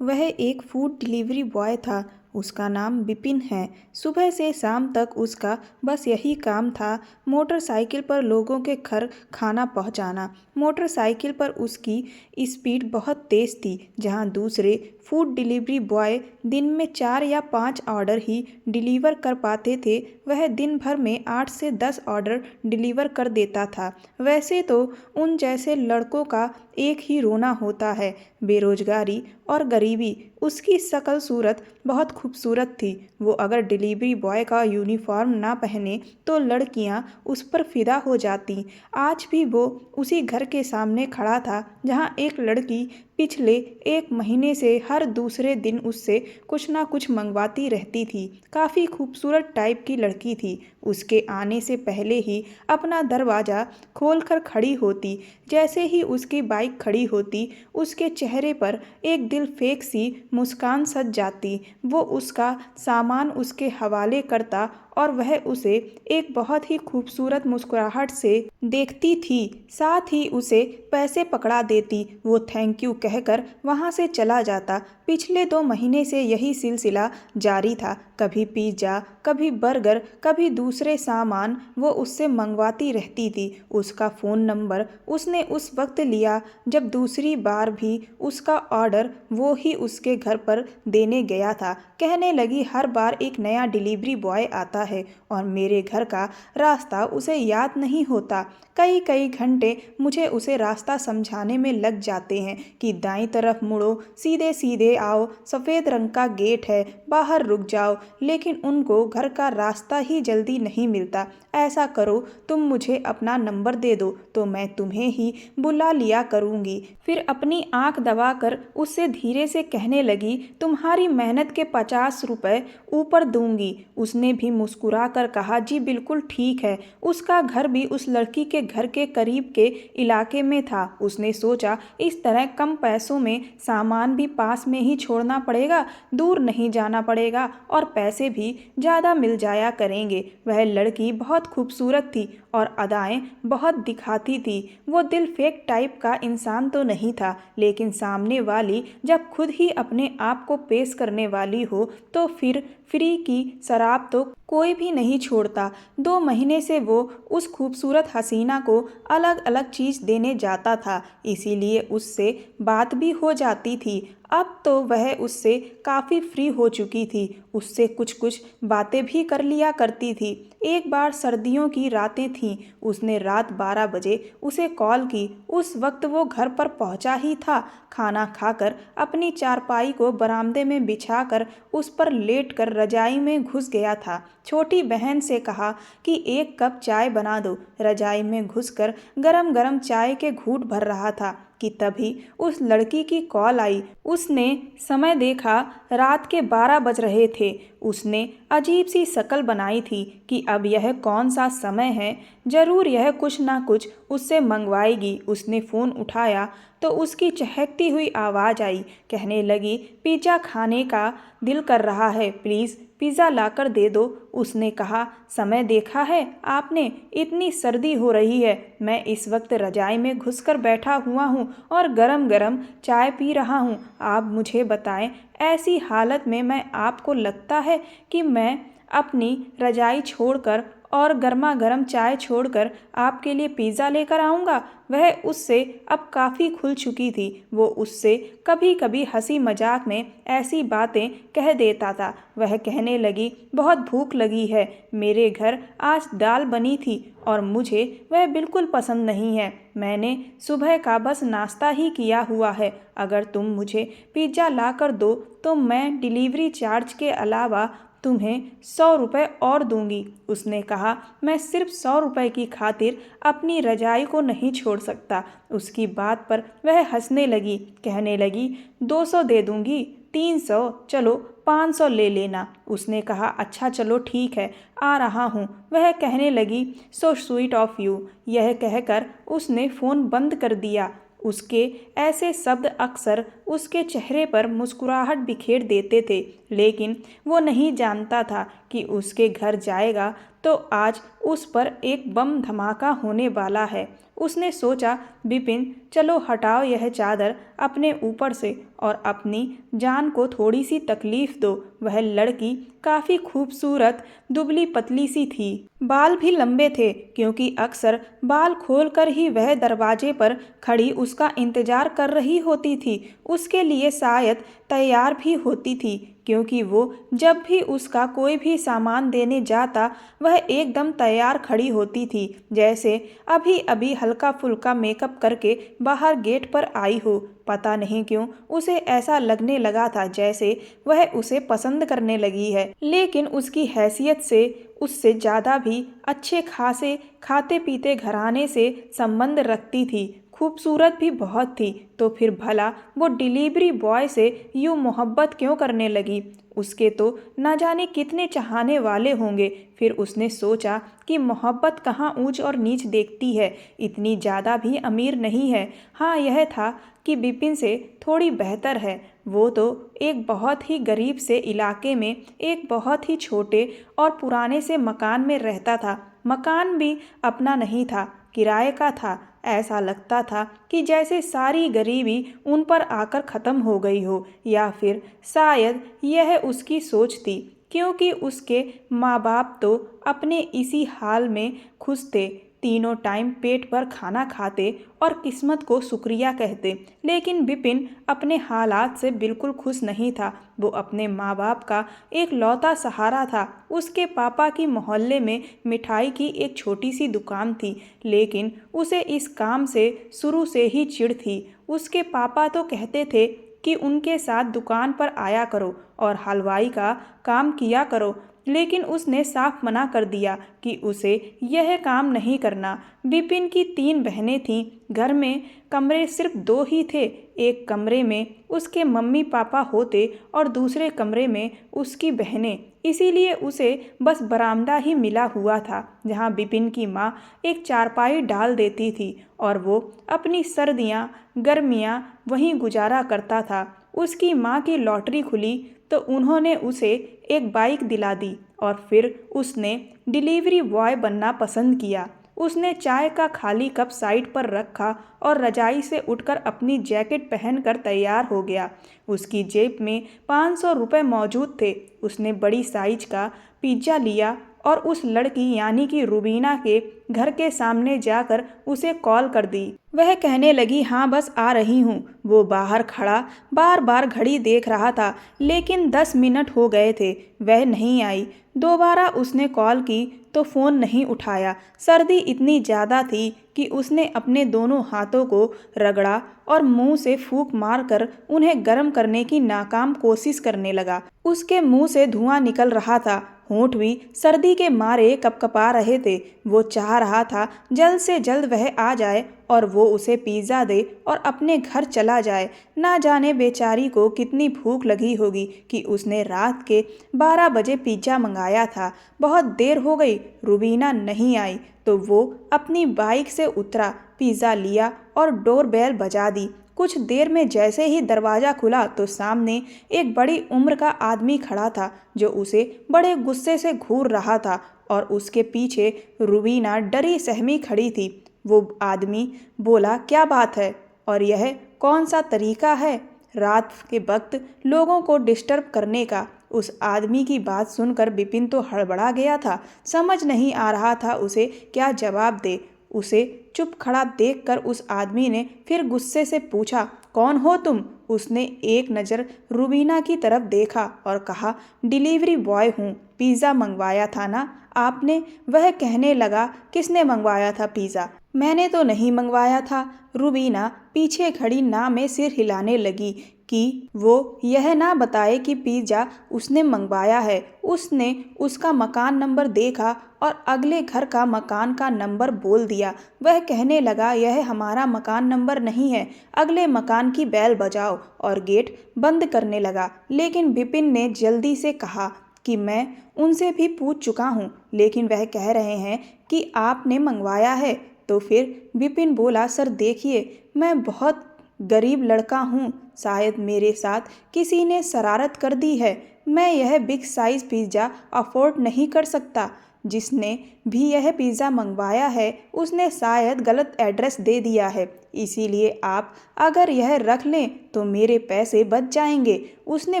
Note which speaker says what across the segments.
Speaker 1: वह एक food delivery boy था। उसका नाम विपिन है। सुबह से शाम तक उसका बस यही काम था, मोटरसाइकिल पर लोगों के घर खाना पहुंचाना। मोटरसाइकिल पर उसकी स्पीड बहुत तेज थी। जहां दूसरे फूड डिलीवरी बॉय दिन में 4 या 5 ऑर्डर ही डिलीवर कर पाते थे, वह दिन भर में 8 से 10 ऑर्डर डिलीवर कर देता था। वैसे तो उन जैसे लड़कों का एक ही रोना होता है, बेरोजगारी और गरीबी। उसकी शक्ल सूरत बहुत खूबसूरत थी। वो अगर डिलीवरी बॉय का यूनिफॉर्म ना पहने तो लड़कियां उस पर फिदा हो जाती। आज भी वो उसी घर के सामने खड़ा था जहां एक लड़की पिछले 1 महीने से हर दूसरे दिन उससे कुछ ना कुछ मंगवाती रहती थी। काफ़ी खूबसूरत टाइप की लड़की थी। उसके आने से पहले ही अपना दरवाज़ा खोलकर खड़ी होती। जैसे ही उसकी बाइक खड़ी होती, उसके चेहरे पर एक दिल फेंक सी मुस्कान सज जाती। वो उसका सामान उसके हवाले करता और वह उसे एक बहुत ही खूबसूरत मुस्कुराहट से देखती थी। साथ ही उसे पैसे पकड़ा देती। वो थैंक यू कहकर वहाँ से चला जाता। पिछले 2 महीने से यही सिलसिला जारी था। कभी पिज्ज़ा, कभी बर्गर, कभी दूसरे सामान वो उससे मंगवाती रहती थी। उसका फ़ोन नंबर उसने उस वक्त लिया जब दूसरी बार भी उसका ऑर्डर वो ही उसके घर पर देने गया था। कहने लगी, हर बार एक नया डिलीवरी बॉय आता है और मेरे घर का रास्ता उसे याद नहीं होता। कई कई घंटे मुझे उसे रास्ता समझाने में लग जाते हैं कि दाईं तरफ मुड़ो, सीधे सीधे आओ, सफ़ेद रंग का गेट है, बाहर रुक जाओ। लेकिन उनको घर का रास्ता ही जल्दी नहीं मिलता। ऐसा करो, तुम मुझे अपना नंबर दे दो तो मैं तुम्हें ही बुला लिया करूँगी। फिर अपनी आंख दबाकर उससे धीरे से कहने लगी, तुम्हारी मेहनत के 50 रुपए ऊपर दूंगी। उसने भी मुस्कुरा कर कहा, जी बिल्कुल ठीक है। उसका घर भी उस लड़की के घर के करीब के इलाके में था। उसने सोचा, इस तरह कम पैसों में सामान भी पास में ही छोड़ना पड़ेगा, दूर नहीं जाना पड़ेगा और पैसे भी ज़्यादा मिल जाया करेंगे। वह लड़की बहुत खूबसूरत थी और अदाएं बहुत दिखाती थी। वो दिल फेक टाइप का इंसान तो नहीं था, लेकिन सामने वाली जब खुद ही अपने आप को पेश करने वाली हो तो फिर फ्री की शराब तो कोई भी नहीं छोड़ता। 2 महीने से वो उस खूबसूरत हसीना को अलग अलग चीज़ देने जाता था, इसीलिए उससे बात भी हो जाती थी। अब तो वह उससे काफ़ी फ्री हो चुकी थी। उससे कुछ कुछ बातें भी कर लिया करती थी। एक बार सर्दियों की रातें थीं। उसने रात 12 बजे उसे कॉल की। उस वक्त वो घर पर पहुंचा ही था। खाना खाकर अपनी चारपाई को बरामदे में बिछाकर उस पर लेटकर रजाई में घुस गया था। छोटी बहन से कहा कि 1 कप चाय बना दो। रजाई में घुसकर गरम गरम चाय के घूंट भर रहा था कि तभी उस लड़की की कॉल आई। उसने समय देखा, रात के 12 बज रहे थे। उसने अजीब सी शक्ल बनाई थी कि अब यह कौन सा समय है, जरूर यह कुछ ना कुछ उससे मंगवाएगी। उसने फ़ोन उठाया तो उसकी चहकती हुई आवाज़ आई। कहने लगी, पिज़्ज़ा खाने का दिल कर रहा है, प्लीज़ पिज़्ज़ा लाकर दे दो। उसने कहा, समय देखा है आपने, इतनी सर्दी हो रही है, मैं इस वक्त रजाई में घुसकर बैठा हुआ हूँ और गरम गरम चाय पी रहा हूँ। आप मुझे बताएं, ऐसी हालत में मैं आपको लगता है कि मैं अपनी रजाई छोड़कर और गर्मा गर्म चाय छोड़कर आपके लिए पिज़्ज़ा लेकर आऊँगा। वह उससे अब काफ़ी खुल चुकी थी। वो उससे कभी कभी हंसी मजाक में ऐसी बातें कह देता था। वह कहने लगी, बहुत भूख लगी है, मेरे घर आज दाल बनी थी और मुझे वह बिल्कुल पसंद नहीं है। मैंने सुबह का बस नाश्ता ही किया हुआ है। अगर तुम मुझे पिज़्ज़ा ला कर दो तो मैं डिलीवरी चार्ज के अलावा तुम्हें 100 रुपये और दूंगी। उसने कहा, मैं सिर्फ 100 रुपये की खातिर अपनी रजाई को नहीं छोड़ सकता। उसकी बात पर वह हंसने लगी। कहने लगी, 200 दे दूंगी, 300, चलो 500 ले लेना। उसने कहा, अच्छा चलो ठीक है, आ रहा हूँ। वह कहने लगी, सो स्वीट ऑफ यू। यह कहकर उसने फ़ोन बंद कर दिया। उसके ऐसे शब्द अक्सर उसके चेहरे पर मुस्कुराहट बिखेर देते थे, लेकिन वो नहीं जानता था कि उसके घर जाएगा तो आज उस पर एक बम धमाका होने वाला है। उसने सोचा, विपिन चलो हटाओ यह चादर अपने ऊपर से और अपनी जान को थोड़ी सी तकलीफ दो। वह लड़की काफ़ी खूबसूरत दुबली पतली सी थी। बाल भी लंबे थे, क्योंकि अक्सर बाल खोलकर ही वह दरवाजे पर खड़ी उसका इंतजार कर रही होती थी। उसके लिए शायद तैयार भी होती थी, क्योंकि वो जब भी उसका कोई भी सामान देने जाता वह एकदम तैयार खड़ी होती थी, जैसे अभी अभी हल्का फुल्का मेकअप करके बाहर गेट पर आई हो। पता नहीं क्यों उसे ऐसा लगने लगा था जैसे वह उसे पसंद करने लगी है, लेकिन उसकी हैसियत से उससे ज़्यादा भी अच्छे खासे खाते पीते घराने से संबंध रखती थी, खूबसूरत भी बहुत थी। तो फिर भला वो डिलीवरी बॉय से यूँ मोहब्बत क्यों करने लगी? उसके तो न जाने कितने चाहने वाले होंगे। फिर उसने सोचा कि मोहब्बत कहाँ ऊंच और नीच देखती है, इतनी ज़्यादा भी अमीर नहीं है। हाँ, यह था कि विपिन से थोड़ी बेहतर है। वो तो एक बहुत ही गरीब से इलाके में एक बहुत ही छोटे और पुराने से मकान में रहता था। मकान भी अपना नहीं था, किराए का था। ऐसा लगता था कि जैसे सारी गरीबी उन पर आकर ख़त्म हो गई हो, या फिर शायद यह उसकी सोच थी, क्योंकि उसके माँ बाप तो अपने इसी हाल में खुश थे। तीनों टाइम पेट भर खाना खाते और किस्मत को शुक्रिया कहते। लेकिन विपिन अपने हालात से बिल्कुल खुश नहीं था। वो अपने माँ बाप का एक लौता सहारा था। उसके पापा की मोहल्ले में मिठाई की एक छोटी सी दुकान थी, लेकिन उसे इस काम से शुरू से ही चिढ़ थी। उसके पापा तो कहते थे कि उनके साथ दुकान पर आया करो और हलवाई का काम किया करो, लेकिन उसने साफ मना कर दिया कि उसे यह काम नहीं करना। विपिन की 3 बहनें थीं। घर में कमरे सिर्फ 2 ही थे। एक कमरे में उसके मम्मी पापा होते और दूसरे कमरे में उसकी बहनें। इसीलिए उसे बस बरामदा ही मिला हुआ था, जहाँ विपिन की माँ एक चारपाई डाल देती थी और वो अपनी सर्दियाँ गर्मियाँ वहीं गुजारा करता था। उसकी माँ की लॉटरी खुली तो उन्होंने उसे एक बाइक दिला दी और फिर उसने डिलीवरी बॉय बनना पसंद किया। उसने चाय का खाली कप साइड पर रखा और रजाई से उठकर अपनी जैकेट पहनकर तैयार हो गया। उसकी जेब में 500 रुपये मौजूद थे। उसने बड़ी साइज का पिज्ज़ा लिया और उस लड़की यानी कि रुबीना के घर के सामने जाकर उसे कॉल कर दी। वह कहने लगी, हाँ बस आ रही हूँ। वो बाहर खड़ा बार बार घड़ी देख रहा था, लेकिन 10 मिनट हो गए थे, वह नहीं आई। दोबारा उसने कॉल की तो फ़ोन नहीं उठाया। सर्दी इतनी ज़्यादा थी कि उसने अपने दोनों हाथों को रगड़ा और मुंह से फूंक मारकर उन्हें गर्म करने की नाकाम कोशिश करने लगा। उसके मुंह से धुआं निकल रहा था, होंठ भी सर्दी के मारे कपकपा रहे थे। वो चाह रहा था जल्द से जल्द वह आ जाए और वो उसे पिज़्ज़ा दे और अपने घर चला जाए। ना जाने बेचारी को कितनी भूख लगी होगी कि उसने रात के 12 बजे पिज़्ज़ा मंगाया था। बहुत देर हो गई, रुबीना नहीं आई तो वो अपनी बाइक से उतरा, पिज़्ज़ा लिया और डोरबेल बजा दी। कुछ देर में जैसे ही दरवाज़ा खुला तो सामने एक बड़ी उम्र का आदमी खड़ा था, जो उसे बड़े गुस्से से घूर रहा था और उसके पीछे रुबीना डरी सहमी खड़ी थी। वो आदमी बोला, क्या बात है और यह कौन सा तरीका है रात के वक्त लोगों को डिस्टर्ब करने का? उस आदमी की बात सुनकर विपिन तो हड़बड़ा गया था। समझ नहीं आ रहा था उसे क्या जवाब दे। उसे चुप खड़ा देखकर उस आदमी ने फिर गुस्से से पूछा, कौन हो तुम? उसने एक नज़र रुबीना की तरफ देखा और कहा, डिलीवरी बॉय हूँ, पिज़्ज़ा मंगवाया था ना आपने? वह कहने लगा, किसने मंगवाया था पिज़्ज़ा? मैंने तो नहीं मंगवाया था। रुबीना पीछे खड़ी ना में सिर हिलाने लगी कि वो यह ना बताए कि पिज़्ज़ा उसने मंगवाया है। उसने उसका मकान नंबर देखा और अगले घर का मकान का नंबर बोल दिया। वह कहने लगा, यह हमारा मकान नंबर नहीं है, अगले मकान की बेल बजाओ, और गेट बंद करने लगा। लेकिन विपिन ने जल्दी से कहा कि मैं उनसे भी पूछ चुका हूँ, लेकिन वह कह रहे हैं कि आपने मंगवाया है। तो फिर विपिन बोला, सर देखिए, मैं बहुत गरीब लड़का हूँ, शायद मेरे साथ किसी ने शरारत कर दी है। मैं यह बिग साइज़ पिज़्ज़ा अफोर्ड नहीं कर सकता। जिसने भी यह पिज़्ज़ा मंगवाया है उसने शायद गलत एड्रेस दे दिया है, इसीलिए आप अगर यह रख लें तो मेरे पैसे बच जाएंगे। उसने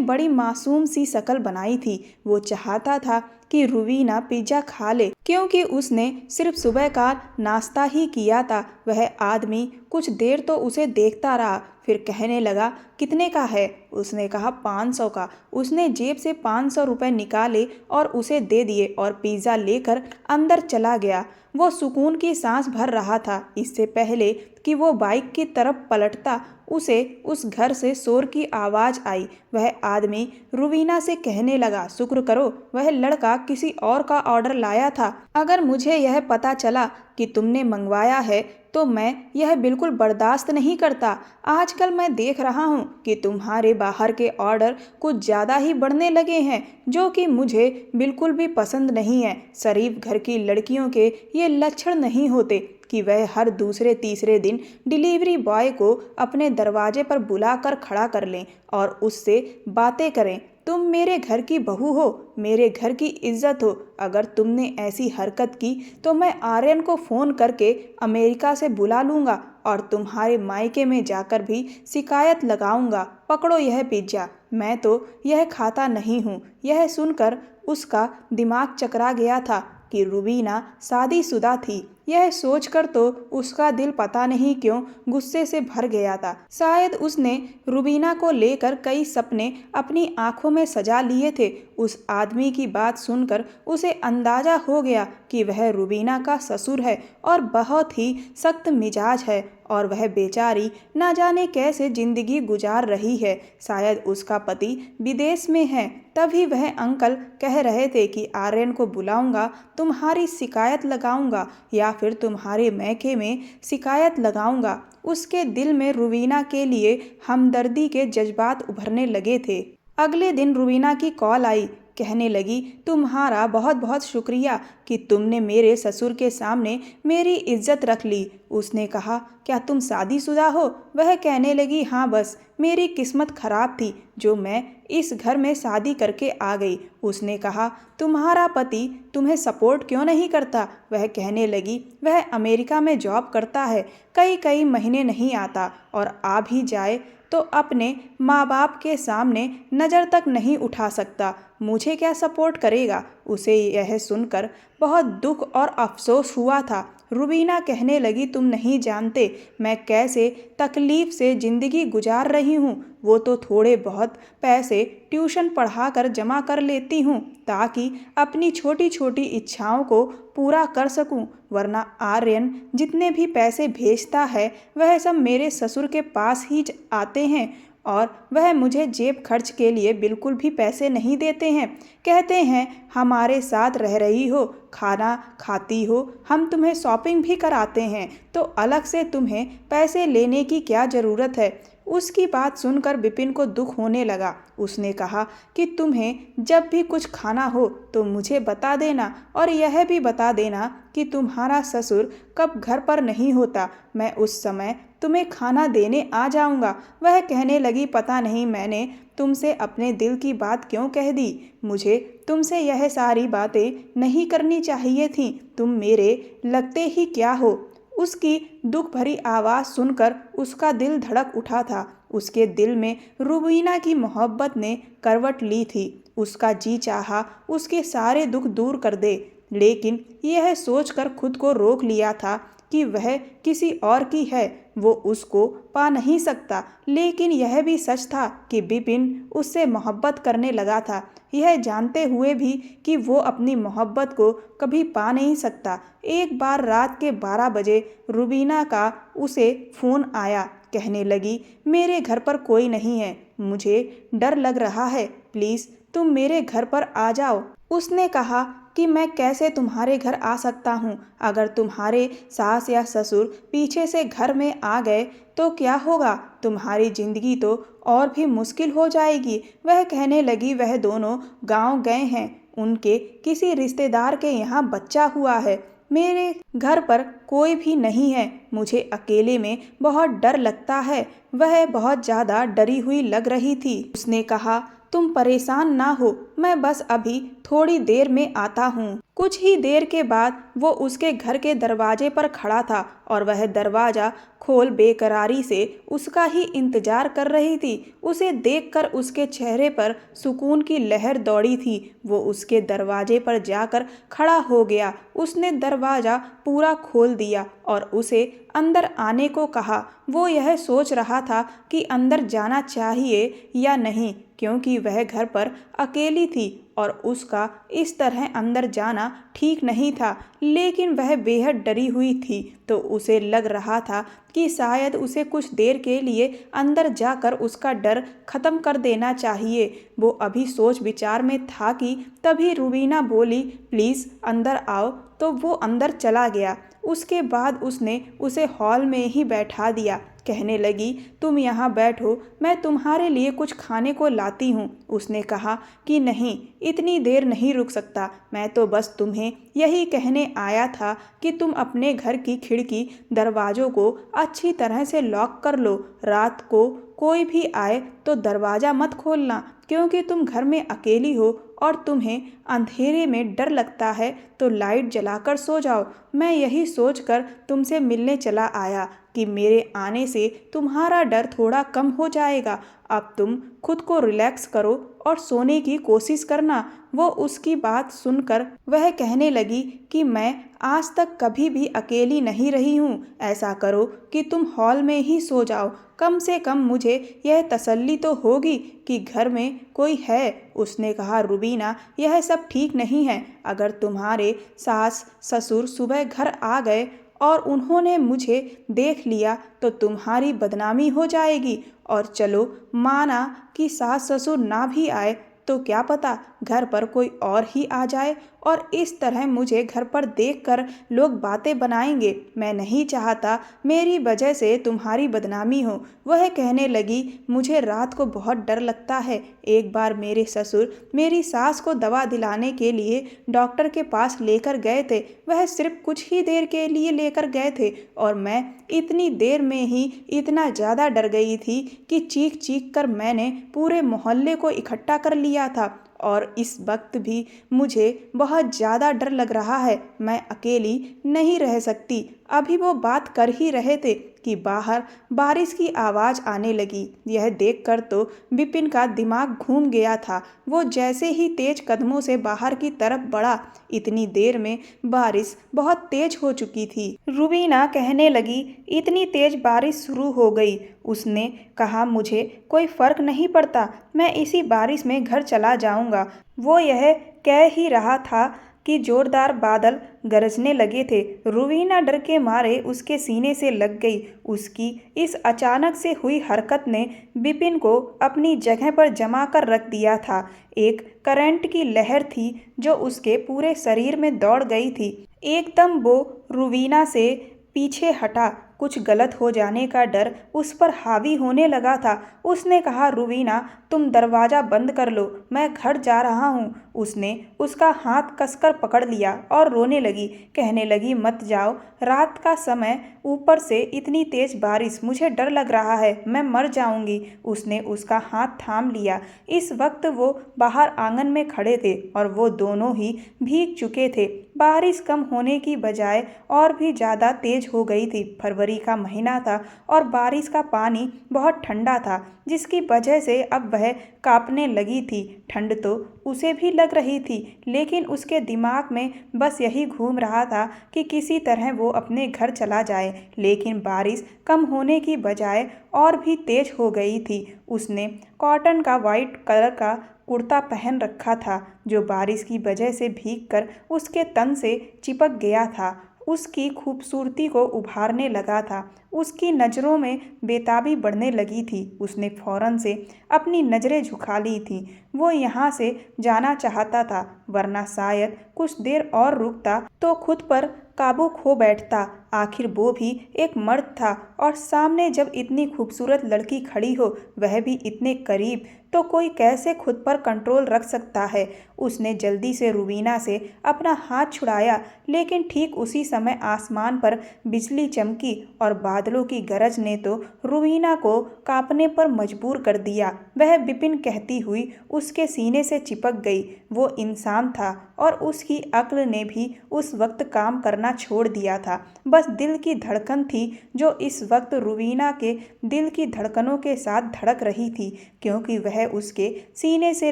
Speaker 1: बड़ी मासूम सी शक्ल बनाई थी। वो चाहता था कि रुबीना पिज़्ज़ा खा ले क्योंकि उसने सिर्फ सुबह का नाश्ता ही किया था। वह आदमी कुछ देर तो उसे देखता रहा, फिर कहने लगा, कितने का है? उसने कहा 500 का। उसने जेब से 500 रुपये निकाले और उसे दे दिए और पिज़्ज़ा लेकर अंदर चला गया। वो सुकून की सांस भर रहा था। इससे पहले कि वो बाइक की तरफ पलटता उसे उस घर से शोर की आवाज़ आई। वह आदमी रुबीना से कहने लगा, शुक्र करो वह लड़का किसी और का ऑर्डर लाया था। अगर मुझे यह पता चला कि तुमने मंगवाया है तो मैं यह बिल्कुल बर्दाश्त नहीं करता। आजकल मैं देख रहा हूँ कि तुम्हारे बाहर के ऑर्डर कुछ ज़्यादा ही बढ़ने लगे हैं, जो कि मुझे बिल्कुल भी पसंद नहीं है। शरीफ घर की लड़कियों के ये लक्षण नहीं होते कि वह हर दूसरे तीसरे दिन डिलीवरी बॉय को अपने दरवाजे पर बुलाकर खड़ा कर लें और उससे बातें करें। तुम मेरे घर की बहू हो, मेरे घर की इज्जत हो। अगर तुमने ऐसी हरकत की तो मैं आर्यन को फ़ोन करके अमेरिका से बुला लूँगा और तुम्हारे मायके में जाकर भी शिकायत लगाऊंगा। पकड़ो यह पिज्ज़ा, मैं तो यह खाता नहीं हूँ। यह सुनकर उसका दिमाग चकरा गया था कि रुबीना शादीशुदा थी। यह सोचकर तो उसका दिल पता नहीं क्यों गुस्से से भर गया था। शायद उसने रुबीना को लेकर कई सपने अपनी आंखों में सजा लिए थे। उस आदमी की बात सुनकर उसे अंदाजा हो गया कि वह रुबीना का ससुर है और बहुत ही सख्त मिजाज है और वह बेचारी ना जाने कैसे जिंदगी गुजार रही है। शायद उसका पति विदेश में है। तभी वह अंकल कह रहे थे कि आर्यन को बुलाऊंगा, तुम्हारी शिकायत लगाऊंगा या फिर तुम्हारे मैके में शिकायत लगाऊंगा। उसके दिल में रुबीना के लिए हमदर्दी के जज्बात उभरने लगे थे। अगले दिन रुबीना की कॉल आई। कहने लगी, तुम्हारा बहुत बहुत शुक्रिया कि तुमने मेरे ससुर के सामने मेरी इज्जत रख ली। उसने कहा, क्या तुम शादीशुदा हो? वह कहने लगी, हाँ, बस मेरी किस्मत खराब थी जो मैं इस घर में शादी करके आ गई। उसने कहा, तुम्हारा पति तुम्हें सपोर्ट क्यों नहीं करता? वह कहने लगी, वह अमेरिका में जॉब करता है, कई कई महीने नहीं आता और आ भी जाए तो अपने माँ बाप के सामने नज़र तक नहीं उठा सकता। मुझे क्या सपोर्ट करेगा? उसे यह सुनकर बहुत दुख और अफसोस हुआ था। रुबीना कहने लगी, तुम नहीं जानते मैं कैसे तकलीफ़ से ज़िंदगी गुजार रही हूँ। वो तो थोड़े बहुत पैसे ट्यूशन पढ़ाकर जमा कर लेती हूँ ताकि अपनी छोटी छोटी इच्छाओं को पूरा कर सकूं, वरना आर्यन जितने भी पैसे भेजता है वह सब मेरे ससुर के पास ही आते हैं और वह मुझे जेब खर्च के लिए बिल्कुल भी पैसे नहीं देते हैं। कहते हैं हमारे साथ रह रही हो, खाना खाती हो, हम तुम्हें शॉपिंग भी कराते हैं, तो अलग से तुम्हें पैसे लेने की क्या ज़रूरत है? उसकी बात सुनकर विपिन को दुख होने लगा। उसने कहा कि तुम्हें जब भी कुछ खाना हो तो मुझे बता देना और यह भी बता देना कि तुम्हारा ससुर कब घर पर नहीं होता। मैं उस समय तुम्हें खाना देने आ जाऊंगा। वह कहने लगी, पता नहीं मैंने तुमसे अपने दिल की बात क्यों कह दी। मुझे तुमसे यह सारी बातें नहीं करनी चाहिए थी। तुम मेरे लगते ही क्या हो। उसकी दुख भरी आवाज़ सुनकर उसका दिल धड़क उठा था। उसके दिल में रुबीना की मोहब्बत ने करवट ली थी। उसका जी चाहा उसके सारे दुख दूर कर दे, लेकिन यह सोचकर खुद को रोक लिया था कि वह किसी और की है, वो उसको पा नहीं सकता। लेकिन यह भी सच था कि विपिन उससे मोहब्बत करने लगा था, यह जानते हुए भी कि वो अपनी मोहब्बत को कभी पा नहीं सकता। एक बार रात के 12 बजे रुबीना का उसे फ़ोन आया। कहने लगी, मेरे घर पर कोई नहीं है, मुझे डर लग रहा है, प्लीज़ तुम मेरे घर पर आ जाओ। उसने कहा कि मैं कैसे तुम्हारे घर आ सकता हूँ? अगर तुम्हारे सास या ससुर पीछे से घर में आ गए तो क्या होगा? तुम्हारी ज़िंदगी तो और भी मुश्किल हो जाएगी। वह कहने लगी, वह दोनों गांव गए हैं, उनके किसी रिश्तेदार के यहाँ बच्चा हुआ है। मेरे घर पर कोई भी नहीं है, मुझे अकेले में बहुत डर लगता है। वह बहुत ज़्यादा डरी हुई लग रही थी। उसने कहा, तुम परेशान ना हो, मैं बस अभी थोड़ी देर में आता हूँ। कुछ ही देर के बाद वो उसके घर के दरवाजे पर खड़ा था और वह दरवाजा खोल बेकरारी से उसका ही इंतजार कर रही थी। उसे देखकर उसके चेहरे पर सुकून की लहर दौड़ी थी। वो उसके दरवाजे पर जाकर खड़ा हो गया। उसने दरवाजा पूरा खोल दिया और उसे अंदर आने को कहा। वो यह सोच रहा था कि अंदर जाना चाहिए या नहीं, क्योंकि वह घर पर अकेली थी और उसका इस तरह अंदर जाना ठीक नहीं था। लेकिन वह बेहद डरी हुई थी, तो उसे लग रहा था कि शायद उसे कुछ देर के लिए अंदर जाकर उसका डर खत्म कर देना चाहिए। वो अभी सोच विचार में था कि तभी रुबीना बोली, प्लीज़ अंदर आओ। तो वो अंदर चला गया। उसके बाद उसने उसे हॉल में ही बैठा दिया। कहने लगी, तुम यहाँ बैठो, मैं तुम्हारे लिए कुछ खाने को लाती हूँ। उसने कहा कि नहीं, इतनी देर नहीं रुक सकता। मैं तो बस तुम्हें यही कहने आया था कि तुम अपने घर की खिड़की दरवाज़ों को अच्छी तरह से लॉक कर लो। रात को कोई भी आए तो दरवाज़ा मत खोलना, क्योंकि तुम घर में अकेली हो और तुम्हें अंधेरे में डर लगता है, तो लाइट जलाकर सो जाओ। मैं यही सोचकर तुमसे मिलने चला आया कि मेरे आने से तुम्हारा डर थोड़ा कम हो जाएगा। अब तुम खुद को रिलैक्स करो और सोने की कोशिश करना। वो उसकी बात सुनकर वह कहने लगी कि मैं आज तक कभी भी अकेली नहीं रही हूँ। ऐसा करो कि तुम हॉल में ही सो जाओ। कम से कम मुझे यह तसल्ली तो होगी कि घर में कोई है। उसने कहा, रुबीना, यह सब ठीक नहीं है। अगर तुम्हारे सास ससुर सुबह घर आ गए और उन्होंने मुझे देख लिया तो तुम्हारी बदनामी हो जाएगी। और चलो, माना कि सास ससुर ना भी आए तो क्या पता घर पर कोई और ही आ जाए और इस तरह मुझे घर पर देखकर लोग बातें बनाएंगे। मैं नहीं चाहता मेरी वजह से तुम्हारी बदनामी हो। वह कहने लगी, मुझे रात को बहुत डर लगता है। एक बार मेरे ससुर मेरी सास को दवा दिलाने के लिए डॉक्टर के पास लेकर गए थे। वह सिर्फ कुछ ही देर के लिए लेकर गए थे और मैं इतनी देर में ही इतना ज़्यादा डर गई थी कि चीख चीख कर मैंने पूरे मोहल्ले को इकट्ठा कर लिया था। और इस वक्त भी मुझे बहुत ज़्यादा डर लग रहा है। मैं अकेली नहीं रह सकती। अभी वो बात कर ही रहे थे कि बाहर बारिश की आवाज़ आने लगी। यह देखकर तो विपिन का दिमाग घूम गया था। वो जैसे ही तेज कदमों से बाहर की तरफ बढ़ा, इतनी देर में बारिश बहुत तेज हो चुकी थी। रुबीना कहने लगी, इतनी तेज बारिश शुरू हो गई। उसने कहा, मुझे कोई फर्क नहीं पड़ता, मैं इसी बारिश में घर चला जाऊंगा। वो यह कह ही रहा था कि जोरदार बादल गरजने लगे थे। रुबीना डर के मारे उसके सीने से लग गई। उसकी इस अचानक से हुई हरकत ने विपिन को अपनी जगह पर जमा कर रख दिया था। एक करंट की लहर थी जो उसके पूरे शरीर में दौड़ गई थी। एकदम वो रुबीना से पीछे हटा। कुछ गलत हो जाने का डर उस पर हावी होने लगा था। उसने कहा, रुबीना, तुम दरवाज़ा बंद कर लो, मैं घर जा रहा हूँ। उसने उसका हाथ कसकर पकड़ लिया और रोने लगी। कहने लगी, मत जाओ, रात का समय, ऊपर से इतनी तेज बारिश, मुझे डर लग रहा है, मैं मर जाऊंगी। उसने उसका हाथ थाम लिया। इस वक्त वो बाहर आंगन में खड़े थे और वो दोनों ही भीग चुके थे। बारिश कम होने की बजाय और भी ज़्यादा तेज हो गई थी। फरवरी का महीना था और बारिश का पानी बहुत ठंडा था, जिसकी वजह से अब वह कांपने लगी थी। ठंड तो उसे भी लग रही थी, लेकिन उसके दिमाग में बस यही घूम रहा था कि किसी तरह वो अपने घर चला जाए। लेकिन बारिश कम होने की बजाय और भी तेज हो गई थी। उसने कॉटन का वाइट कलर का कुर्ता पहन रखा था, जो बारिश की वजह से भीगकर उसके तन से चिपक गया था। उसकी खूबसूरती को उभारने लगा था। उसकी नज़रों में बेताबी बढ़ने लगी थी। उसने फौरन से अपनी नज़रें झुका ली थीं। वो यहाँ से जाना चाहता था, वरना शायद कुछ देर और रुकता तो खुद पर काबू खो बैठता। आखिर वो भी एक मर्द था और सामने जब इतनी खूबसूरत लड़की खड़ी हो, वह भी इतने करीब, तो कोई कैसे खुद पर कंट्रोल रख सकता है। उसने जल्दी से रुबीना से अपना हाथ छुड़ाया, लेकिन ठीक उसी समय आसमान पर बिजली चमकी और बादलों की गरज ने तो रुबीना को कांपने पर मजबूर कर दिया। वह विपिन कहती हुई उसके सीने से चिपक गई। वो इंसान था और उसकी अक्ल ने भी उस वक्त काम करना छोड़ दिया था। बस दिल की धड़कन थी जो इस वक्त रुबीना के दिल की धड़कनों के साथ धड़क रही थी, क्योंकि वह उसके सीने से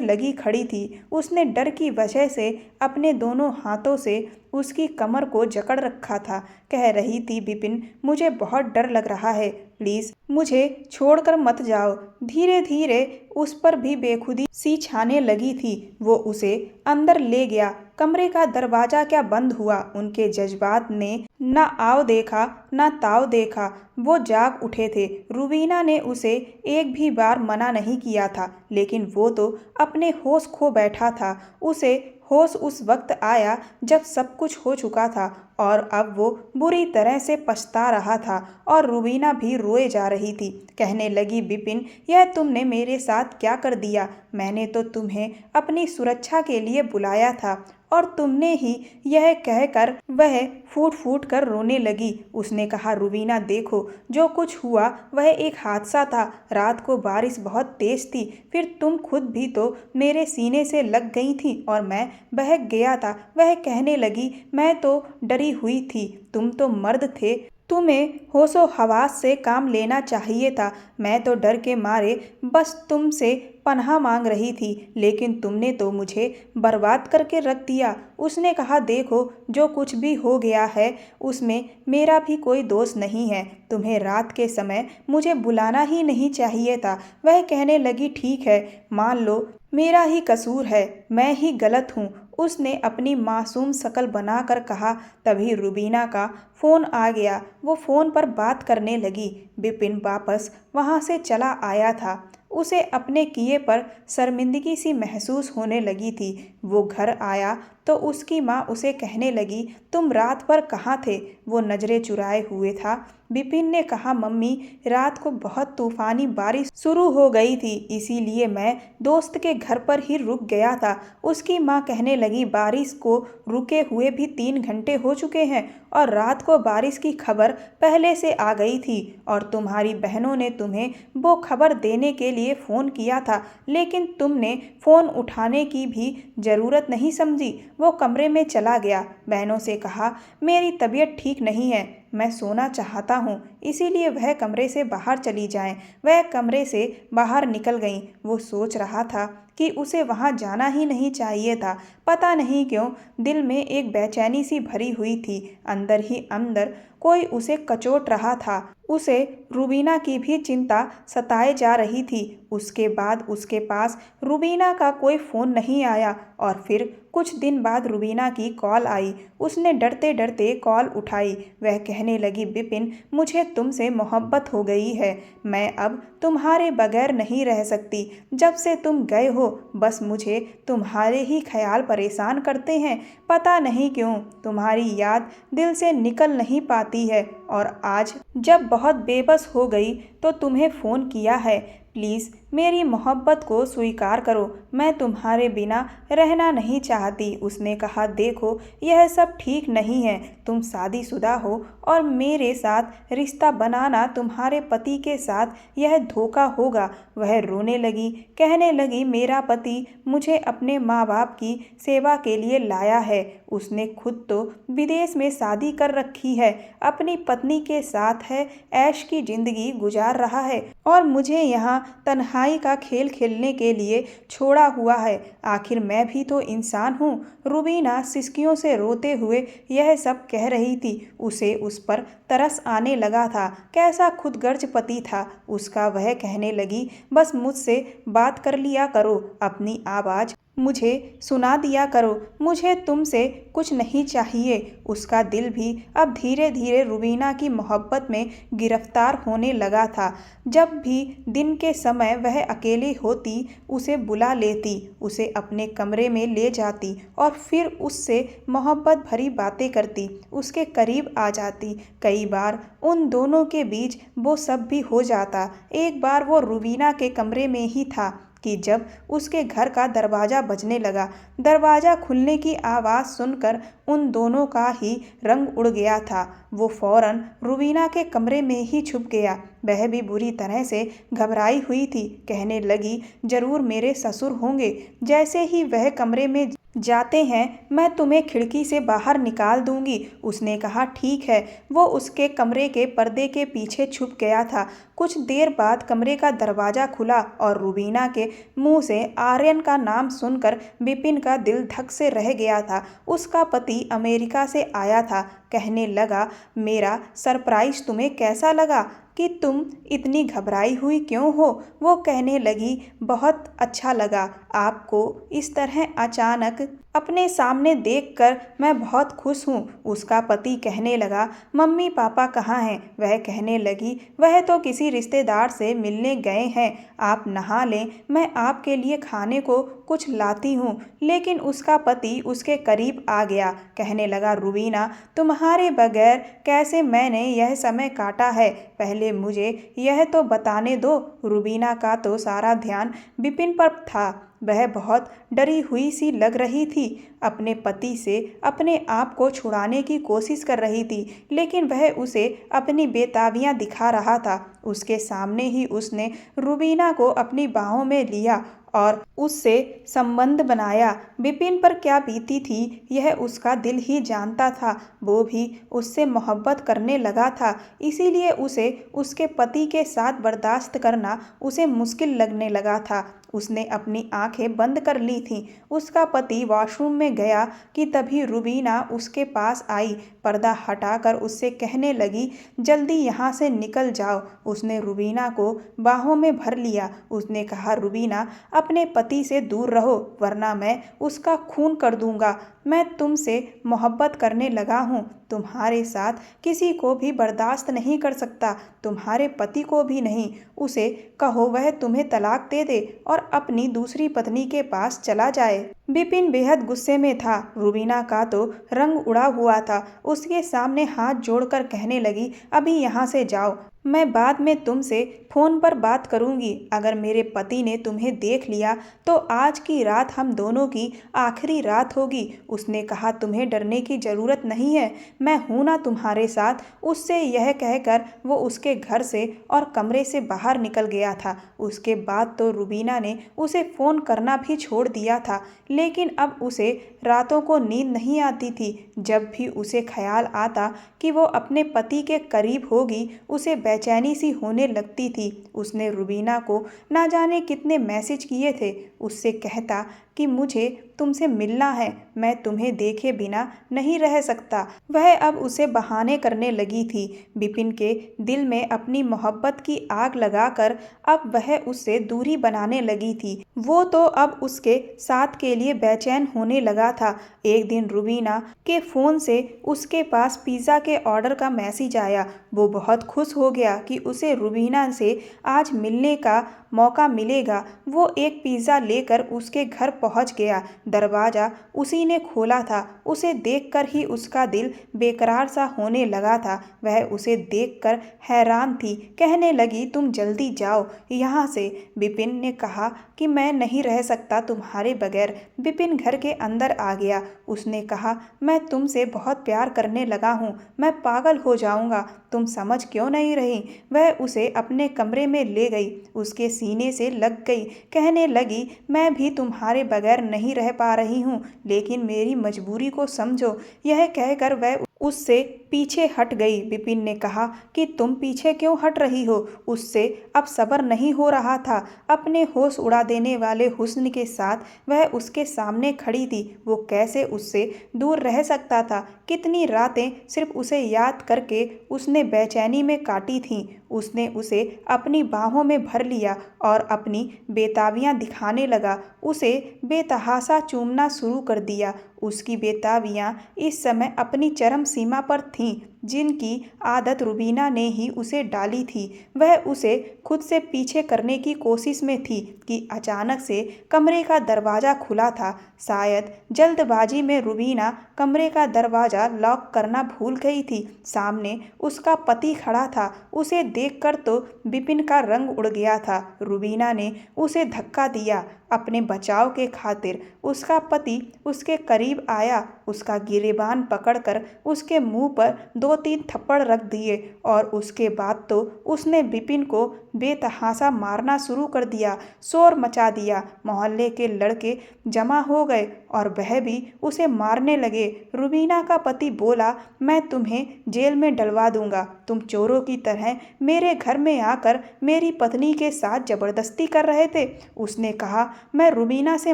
Speaker 1: लगी खड़ी थी। उसने डर की वजह से अपने दोनों हाथों से उसकी कमर को जकड़ रखा था। कह रही थी, विपिन, मुझे बहुत डर लग रहा है, प्लीज मुझे छोड़कर मत जाओ। धीरे धीरे उस पर भी बेखुदी सी छाने लगी थी। वो उसे अंदर ले गया। कमरे का दरवाजा क्या बंद हुआ। उनके जज्बात ने न आव देखा न ताव देखा। वो जाग उठे थे। रुबीना ने उसे एक भी बार मना नहीं किया था, लेकिन वो तो अपने होश खो बैठा था। उसे होश उस वक्त आया जब सब कुछ हो चुका था और अब वो बुरी तरह से पछता रहा था और रुबीना भी रोए जा रही थी। कहने लगी, विपिन, यह तुमने मेरे साथ क्या कर दिया। मैंने तो तुम्हें अपनी सुरक्षा के लिए बुलाया था और तुमने ही यह कहकर वह फूट फूट कर रोने लगी। उसने कहा, रुबीना, देखो, जो कुछ हुआ वह एक हादसा था। रात को बारिश बहुत तेज थी, फिर तुम खुद भी तो मेरे सीने से लग गई थी और मैं बहक गया था। वह कहने लगी, मैं तो डरी हुई थी, तुम तो मर्द थे, तुम्हें होशो हवास से काम लेना चाहिए था। मैं तो डर के मारे बस तुमसे पनाह मांग रही थी, लेकिन तुमने तो मुझे बर्बाद करके रख दिया। उसने कहा, देखो, जो कुछ भी हो गया है उसमें मेरा भी कोई दोष नहीं है। तुम्हें रात के समय मुझे बुलाना ही नहीं चाहिए था। वह कहने लगी, ठीक है, मान लो मेरा ही कसूर है, मैं ही गलत हूँ। उसने अपनी मासूम शक्ल बनाकर कहा। तभी रुबीना का फ़ोन आ गया। वो फ़ोन पर बात करने लगी। विपिन वापस वहाँ से चला आया था। उसे अपने किए पर शर्मिंदगी सी महसूस होने लगी थी। वो घर आया तो उसकी माँ उसे कहने लगी, तुम रात भर कहाँ थे। वो नज़रें चुराए हुए था। विपिन ने कहा, मम्मी, रात को बहुत तूफानी बारिश शुरू हो गई थी, इसीलिए मैं दोस्त के घर पर ही रुक गया था। उसकी माँ कहने लगी, बारिश को रुके हुए भी 3 घंटे हो चुके हैं और रात को बारिश की खबर पहले से आ गई थी और तुम्हारी बहनों ने तुम्हें वो खबर देने के लिए फ़ोन किया था, लेकिन तुमने फ़ोन उठाने की भी ज़रूरत नहीं समझी। वो कमरे में चला गया। बहनों से कहा, मेरी तबीयत ठीक नहीं है, मैं सोना चाहता हूँ, इसीलिए वह कमरे से बाहर चली जाएं। वह कमरे से बाहर निकल गईं। वो सोच रहा था कि उसे वहाँ जाना ही नहीं चाहिए था। पता नहीं क्यों दिल में एक बेचैनी सी भरी हुई थी। अंदर ही अंदर कोई उसे कचोट रहा था। उसे रुबीना की भी चिंता सताए जा रही थी। उसके बाद उसके पास रुबीना का कोई फ़ोन नहीं आया और फिर कुछ दिन बाद रुबीना की कॉल आई। उसने डरते डरते कॉल उठाई। वह कहने लगी, विपिन, मुझे तुमसे मोहब्बत हो गई है। मैं अब तुम्हारे बगैर नहीं रह सकती। जब से तुम गए हो बस मुझे तुम्हारे ही ख्याल परेशान करते हैं। पता नहीं क्यों तुम्हारी याद दिल से निकल नहीं पाती है और आज जब बहुत बेबस हो गई तो तुम्हें फ़ोन किया है। प्लीज़ मेरी मोहब्बत को स्वीकार करो। मैं तुम्हारे बिना रहना नहीं चाहती। उसने कहा, देखो, यह सब ठीक नहीं है। तुम शादीशुदा हो और मेरे साथ रिश्ता बनाना तुम्हारे पति के साथ यह धोखा होगा। वह रोने लगी। कहने लगी, मेरा पति मुझे अपने माँ बाप की सेवा के लिए लाया है। उसने खुद तो विदेश में शादी कर रखी है, अपनी पत्नी के साथ है, ऐश की ज़िंदगी गुजार रहा है और मुझे यहाँ तन्हाई का खेल खेलने के लिए छोड़ा हुआ है। आखिर मैं भी तो इंसान हूँ। रुबीना सिसकियों से रोते हुए यह सब कह रही थी। उसे उस पर तरस आने लगा था। कैसा खुदगर्ज पति था उसका। वह कहने लगी, बस मुझसे बात कर लिया करो। अपनी आवाज़ मुझे सुना दिया करो, मुझे तुमसे कुछ नहीं चाहिए। उसका दिल भी अब धीरे धीरे रुबीना की मोहब्बत में गिरफ्तार होने लगा था। जब भी दिन के समय वह अकेली होती, उसे बुला लेती, उसे अपने कमरे में ले जाती और फिर उससे मोहब्बत भरी बातें करती, उसके करीब आ जाती। कई बार उन दोनों के बीच वो सब भी हो जाता। एक बार वो रुबीना के कमरे में ही था कि जब उसके घर का दरवाज़ा बजने लगा। दरवाज़ा खुलने की आवाज़ सुनकर उन दोनों का ही रंग उड़ गया था। वो फौरन रुबीना के कमरे में ही छुप गया। वह भी बुरी तरह से घबराई हुई थी। कहने लगी, ज़रूर मेरे ससुर होंगे। जैसे ही वह कमरे में जाते हैं, मैं तुम्हें खिड़की से बाहर निकाल दूंगी। उसने कहा, ठीक है। वो उसके कमरे के पर्दे के पीछे छुप गया था। कुछ देर बाद कमरे का दरवाज़ा खुला और रुबीना के मुंह से आर्यन का नाम सुनकर विपिन का दिल धक से रह गया था। उसका पति अमेरिका से आया था। कहने लगा, मेरा सरप्राइज तुम्हें कैसा लगा कि तुम इतनी घबराई हुई क्यों हो? वो कहने लगी, बहुत अच्छा लगा। आपको इस तरह अचानक अपने सामने देखकर मैं बहुत खुश हूँ। उसका पति कहने लगा, मम्मी पापा कहाँ हैं? वह कहने लगी, वह तो किसी रिश्तेदार से मिलने गए हैं। आप नहा लें, मैं आपके लिए खाने को कुछ लाती हूँ। लेकिन उसका पति उसके करीब आ गया। कहने लगा, रुबीना, तुम्हारे बगैर कैसे मैंने यह समय काटा है? पहले मुझे यह तो बताने दो। रुबीना का तो सारा ध्यान विपिन पर था। वह बहुत डरी हुई सी लग रही थी। अपने पति से अपने आप को छुड़ाने की कोशिश कर रही थी, लेकिन वह उसे अपनी बेताबियां दिखा रहा था। उसके सामने ही उसने रुबीना को अपनी बाहों में लिया और उससे संबंध बनाया। विपिन पर क्या बीती थी, यह उसका दिल ही जानता था। वो भी उससे मोहब्बत करने लगा था। इसीलिए उसे उसके पति के साथ बर्दाश्त करना उसे मुश्किल लगने लगा था। उसने अपनी आंखें बंद कर ली थीं। उसका पति वॉशरूम में गया कि तभी रुबीना उसके पास आई। पर्दा हटाकर उससे कहने लगी, जल्दी यहाँ से निकल जाओ। उसने रुबीना को बाहों में भर लिया। उसने कहा, रुबीना, अपने पति से दूर रहो, वरना मैं उसका खून कर दूंगा। मैं तुमसे मोहब्बत करने लगा हूँ। तुम्हारे साथ किसी को भी बर्दाश्त नहीं कर सकता, तुम्हारे पति को भी नहीं। उसे कहो वह तुम्हें तलाक दे दे और अपनी दूसरी पत्नी के पास चला जाए। विपिन बेहद गुस्से में था। रुबीना का तो रंग उड़ा हुआ था। उसके सामने हाथ जोड़कर कहने लगी, अभी यहाँ से जाओ। मैं बाद में तुमसे फ़ोन पर बात करूंगी। अगर मेरे पति ने तुम्हें देख लिया तो आज की रात हम दोनों की आखिरी रात होगी। उसने कहा, तुम्हें डरने की ज़रूरत नहीं है, मैं हूं ना तुम्हारे साथ। उससे यह कहकर वो उसके घर से और कमरे से बाहर निकल गया था। उसके बाद तो रुबीना ने उसे फ़ोन करना भी छोड़ दिया था। लेकिन अब उसे रातों को नींद नहीं आती थी। जब भी उसे ख्याल आता कि वो अपने पति के करीब होगी, उसे बेचैनी सी होने लगती थी। उसने रुबीना को ना जाने कितने मैसेज किए थे। उससे कहता कि मुझे तुमसे मिलना है, मैं तुम्हें देखे बिना नहीं रह सकता। वह अब उसे बहाने करने लगी थी। विपिन के दिल में अपनी मोहब्बत की आग लगाकर अब वह उससे दूरी बनाने लगी थी। वो तो अब उसके साथ के लिए बेचैन होने लगा था। एक दिन रुबीना के फ़ोन से उसके पास पिज़्ज़ा के ऑर्डर का मैसेज आया। वो बहुत खुश हो गया कि उसे रुबीना से आज मिलने का मौका मिलेगा। वो एक पिज़्ज़ा लेकर उसके घर पहुंच गया। दरवाज़ा उसी ने खोला था। उसे देखकर ही उसका दिल बेकरार सा होने लगा था। वह उसे देखकर हैरान थी। कहने लगी, तुम जल्दी जाओ यहाँ से। विपिन ने कहा कि मैं नहीं रह सकता तुम्हारे बगैर। विपिन घर के अंदर आ गया। उसने कहा, मैं तुमसे बहुत प्यार करने लगा हूँ, मैं पागल हो जाऊँगा, तुम समझ क्यों नहीं रही? वह उसे अपने कमरे में ले गई, उसके सीने से लग गई। कहने लगी, मैं भी तुम्हारे बगैर नहीं रह पा रही हूँ, लेकिन मेरी मजबूरी को समझो। यह कहकर वह उससे पीछे हट गई। विपिन ने कहा कि तुम पीछे क्यों हट रही हो? उससे अब सब्र नहीं हो रहा था। अपने होश उड़ा देने वाले हुस्न के साथ वह उसके सामने खड़ी थी। वो कैसे उससे दूर रह सकता था? कितनी रातें सिर्फ उसे याद करके उसने बेचैनी में काटी थीं। उसने उसे अपनी बाहों में भर लिया और अपनी बेताबियां दिखाने लगा। उसे बेतहाशा चूमना शुरू कर दिया। उसकी बेताबियां इस समय अपनी चरम सीमा पर थीं, जिनकी आदत रुबीना ने ही उसे डाली थी। वह उसे खुद से पीछे करने की कोशिश में थी कि अचानक से कमरे का दरवाज़ा खुला था। शायद जल्दबाजी में रुबीना कमरे का दरवाज़ा लॉक करना भूल गई थी। सामने उसका पति खड़ा था। उसे देखकर तो विपिन का रंग उड़ गया था। रुबीना ने उसे धक्का दिया अपने बचाव के खातिर। उसका पति उसके करीब आया, उसका गिरेबान पकड़कर उसके मुंह पर 2-3 थप्पड़ रख दिए और उसके बाद तो उसने विपिन को बेतहाशा मारना शुरू कर दिया। शोर मचा दिया। मोहल्ले के लड़के जमा हो गए और वह भी उसे मारने लगे। रुबीना का पति बोला, मैं तुम्हें जेल में डलवा दूंगा। तुम चोरों की तरह मेरे घर में आकर मेरी पत्नी के साथ जबरदस्ती कर रहे थे। उसने कहा, मैं रुबीना से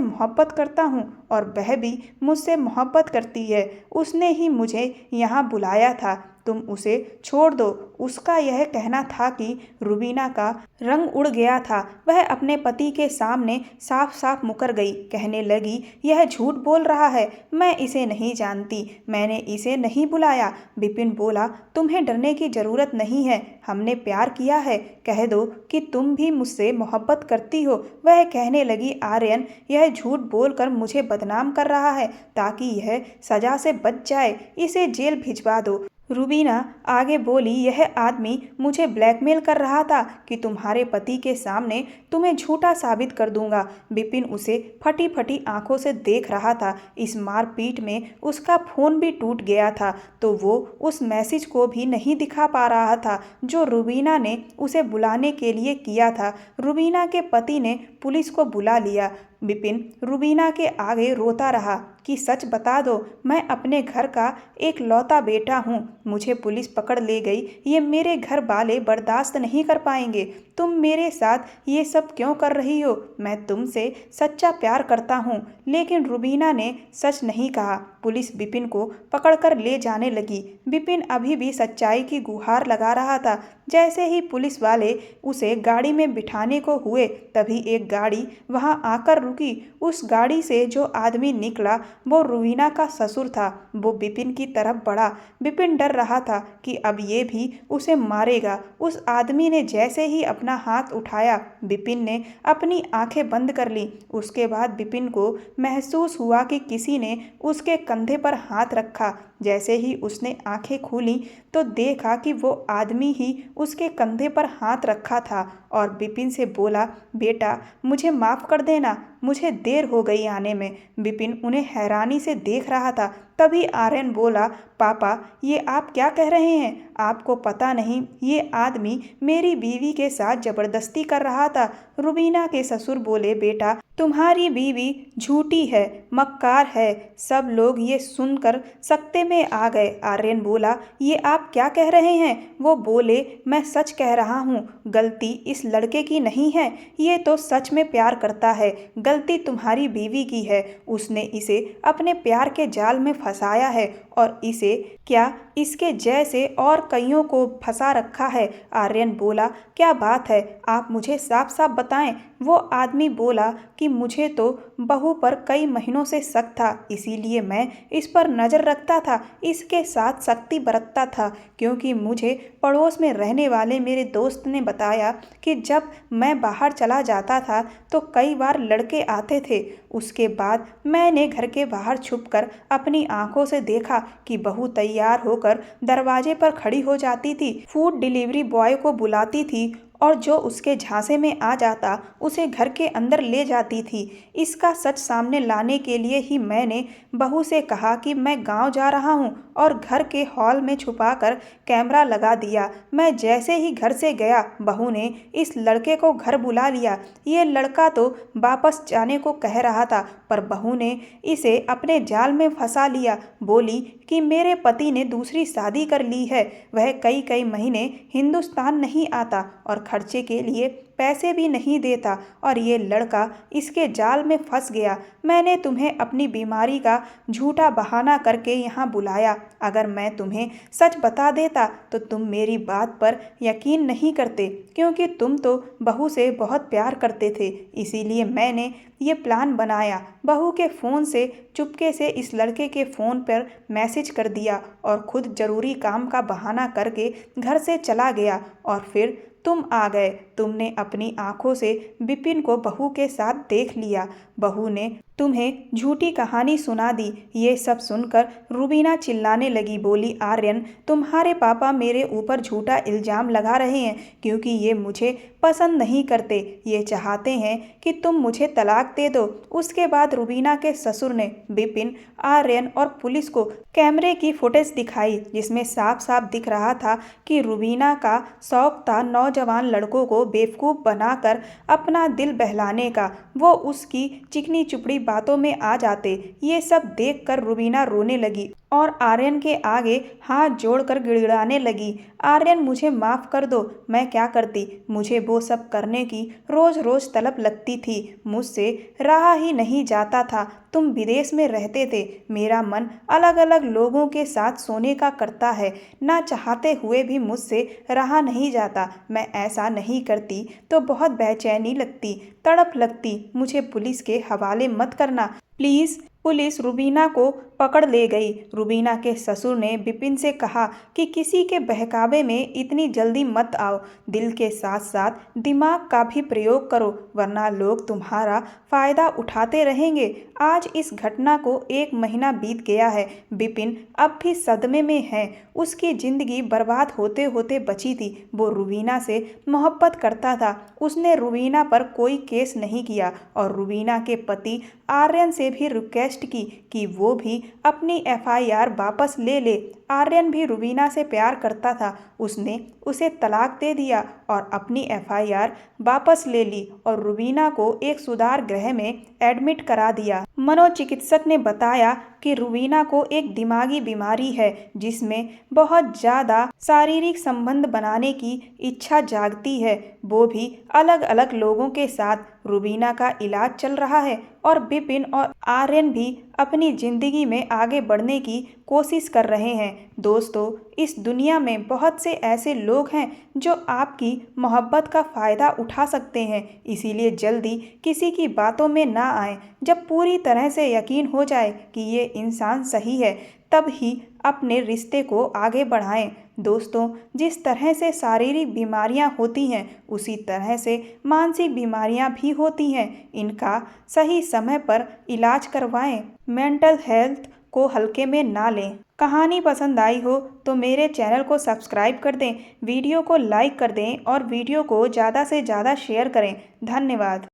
Speaker 1: मोहब्बत करता हूँ और वह भी मुझसे मोहब्बत करती है। उसने ही मुझे यहाँ बुलाया था। तुम उसे छोड़ दो। उसका यह कहना था कि रुबीना का रंग उड़ गया था। वह अपने पति के सामने साफ साफ मुकर गई। कहने लगी, यह झूठ बोल रहा है। मैं इसे नहीं जानती। मैंने इसे नहीं बुलाया। विपिन बोला, तुम्हें डरने की जरूरत नहीं है। हमने प्यार किया है। कह दो कि तुम भी मुझसे मोहब्बत करती हो। वह कहने लगी, आर्यन यह झूठ बोलकर मुझे बदनाम कर रहा है ताकि यह सजा से बच जाए। इसे जेल भिजवा दो। रुबीना आगे बोली, यह आदमी मुझे ब्लैकमेल कर रहा था कि तुम्हारे पति के सामने तुम्हें झूठा साबित कर दूंगा। विपिन उसे फटी फटी आंखों से देख रहा था। इस मारपीट में उसका फोन भी टूट गया था तो वो उस मैसेज को भी नहीं दिखा पा रहा था जो रुबीना ने उसे बुलाने के लिए किया था। रुबीना के पति ने पुलिस को बुला लिया। विपिन रुबीना के आगे रोता रहा कि सच बता दो, मैं अपने घर का एक लौता बेटा हूँ। मुझे पुलिस पकड़ ले गई। ये मेरे घर वाले बर्दाश्त नहीं कर पाएंगे। तुम मेरे साथ ये सब क्यों कर रही हो? मैं तुमसे सच्चा प्यार करता हूँ। लेकिन रुबीना ने सच नहीं कहा। पुलिस विपिन को पकड़कर ले जाने लगी। विपिन अभी भी सच्चाई की गुहार लगा रहा था। जैसे ही पुलिस वाले उसे गाड़ी में बिठाने को हुए तभी एक गाड़ी वहां आकर रुकी। उस गाड़ी से जो आदमी निकला वो रुबीना का ससुर था। वो विपिन की तरफ बढ़ा। विपिन डर रहा था कि अब ये भी उसे मारेगा। उस आदमी ने जैसे ही अपना हाथ उठाया, विपिन ने अपनी आंखें बंद कर ली। उसके बाद विपिन को महसूस हुआ कि किसी ने उसके कंधे पर हाथ रखा। जैसे ही उसने आंखें खोली तो देखा कि वो आदमी ही उसके कंधे पर हाथ रखा था और विपिन से बोला, बेटा मुझे माफ़ कर देना, मुझे देर हो गई आने में। विपिन उन्हें हैरानी से देख रहा था। तभी आर्यन बोला, पापा ये आप क्या कह रहे हैं? आपको पता नहीं ये आदमी मेरी बीवी के साथ ज़बरदस्ती कर रहा था। रुबीना के ससुर बोले, बेटा तुम्हारी बीवी झूठी है, मक्कार है। सब लोग ये सुनकर सकते में आ गए। आर्यन बोला, ये आप क्या कह रहे हैं? वो बोले, मैं सच कह रहा हूँ। गलती इस लड़के की नहीं है। ये तो सच में प्यार करता है। गलती तुम्हारी बीवी की है। उसने इसे अपने प्यार के जाल में फंसाया है और इसे क्या इसके जैसे और कईयों को फंसा रखा है। आर्यन बोला, क्या बात है? आप मुझे साफ साफ बताएं। वो आदमी बोला कि मुझे तो बहू पर कई महीनों से शक था, इसीलिए मैं इस पर नज़र रखता था, इसके साथ सख्ती बरतता था, क्योंकि मुझे पड़ोस में रहने वाले मेरे दोस्त ने बताया कि जब मैं बाहर चला जाता था तो कई बार लड़के आते थे। उसके बाद मैंने घर के बाहर छुपकर अपनी आंखों से देखा कि बहू तैयार होकर दरवाजे पर खड़ी हो जाती थी, फूड डिलीवरी बॉय को बुलाती थी और जो उसके झांसे में आ जाता उसे घर के अंदर ले जाती थी। इसका सच सामने लाने के लिए ही मैंने बहू से कहा कि मैं गांव जा रहा हूं और घर के हॉल में छुपाकर कैमरा लगा दिया। मैं जैसे ही घर से गया, बहू ने इस लड़के को घर बुला लिया। ये लड़का तो वापस जाने को कह रहा था पर बहू ने इसे अपने जाल में फंसा लिया। बोली कि मेरे पति ने दूसरी शादी कर ली है। वह कई कई महीने हिंदुस्तान नहीं आता और खर्चे के लिए पैसे भी नहीं देता और ये लड़का इसके जाल में फंस गया। मैंने तुम्हें अपनी बीमारी का झूठा बहाना करके यहाँ बुलाया। अगर मैं तुम्हें सच बता देता तो तुम मेरी बात पर यकीन नहीं करते, क्योंकि तुम तो बहू से बहुत प्यार करते थे। इसीलिए मैंने ये प्लान बनाया। बहू के फ़ोन से चुपके से इस लड़के के फ़ोन पर मैसेज कर दिया और खुद ज़रूरी काम का बहाना करके घर से चला गया और फिर तुम आ गए। तुमने अपनी आंखों से विपिन को बहू के साथ देख लिया। बहू ने तुम्हें झूठी कहानी सुना दी। ये सब सुनकर रुबीना चिल्लाने लगी। बोली, आर्यन, तुम्हारे पापा मेरे ऊपर झूठा इल्ज़ाम लगा रहे हैं, क्योंकि ये मुझे पसंद नहीं करते। ये चाहते हैं कि तुम मुझे तलाक दे दो। उसके बाद रुबीना के ससुर ने विपिन, आर्यन और पुलिस को कैमरे की फुटेज दिखाई, जिसमें साफ साफ दिख रहा था कि रुबीना का शौक था नौजवान लड़कों को बेवकूफ़ बनाकर अपना दिल बहलाने का। वो उसकी चिकनी चुपड़ी बातों में आ जाते। ये सब देखकर रुबीना रोने लगी और आर्यन के आगे हाथ जोड़कर गिड़गिड़ाने लगी। आर्यन, मुझे माफ़ कर दो। मैं क्या करती? मुझे वो सब करने की रोज़ रोज़ तलब लगती थी। मुझसे रहा ही नहीं जाता था। तुम विदेश में रहते थे। मेरा मन अलग अलग लोगों के साथ सोने का करता है। ना चाहते हुए भी मुझसे रहा नहीं जाता। मैं ऐसा नहीं करती तो बहुत बेचैनी लगती, तड़प लगती। मुझे पुलिस के हवाले मत करना प्लीज़। पुलिस रुबीना को पकड़ ले गई। रुबीना के ससुर ने विपिन से कहा कि किसी के बहकावे में इतनी जल्दी मत आओ। दिल के साथ साथ दिमाग का भी प्रयोग करो, वरना लोग तुम्हारा फ़ायदा उठाते रहेंगे। आज इस घटना को 1 महीना बीत गया है। विपिन अब भी सदमे में है। उसकी ज़िंदगी बर्बाद होते होते बची थी। वो रुबीना से मोहब्बत करता था। उसने रुबीना पर कोई केस नहीं किया और रुबीना के पति आर्यन से भी रिक्वेस्ट की कि वो भी अपनी एफआईआर वापस ले ले। आर्यन भी रुबीना से प्यार करता था। उसने उसे तलाक दे दिया और अपनी एफआईआर वापस ले ली और रुबीना को एक सुधार गृह में एडमिट करा दिया। मनोचिकित्सक ने बताया कि रुबीना को एक दिमागी बीमारी है, जिसमें बहुत ज़्यादा शारीरिक संबंध बनाने की इच्छा जागती है। वो भी अलग अलग लोगों के साथ। रुबीना का इलाज चल रहा है और विपिन और आर्यन भी अपनी ज़िंदगी में आगे बढ़ने की कोशिश कर रहे हैं। दोस्तों, इस दुनिया में बहुत से ऐसे लोग हैं जो आपकी मोहब्बत का फ़ायदा उठा सकते हैं। इसीलिए जल्दी किसी की बातों में ना आएं। जब पूरी तरह से यकीन हो जाए कि ये इंसान सही है, तब ही अपने रिश्ते को आगे बढ़ाएं। दोस्तों, जिस तरह से शारीरिक बीमारियां होती हैं, उसी तरह से मानसिक बीमारियां भी होती हैं। इनका सही समय पर इलाज करवाएं। मेंटल हेल्थ को हल्के में ना लें। कहानी पसंद आई हो तो मेरे चैनल को सब्सक्राइब कर दें, वीडियो को लाइक कर दें और वीडियो को ज़्यादा से ज़्यादा शेयर करें। धन्यवाद।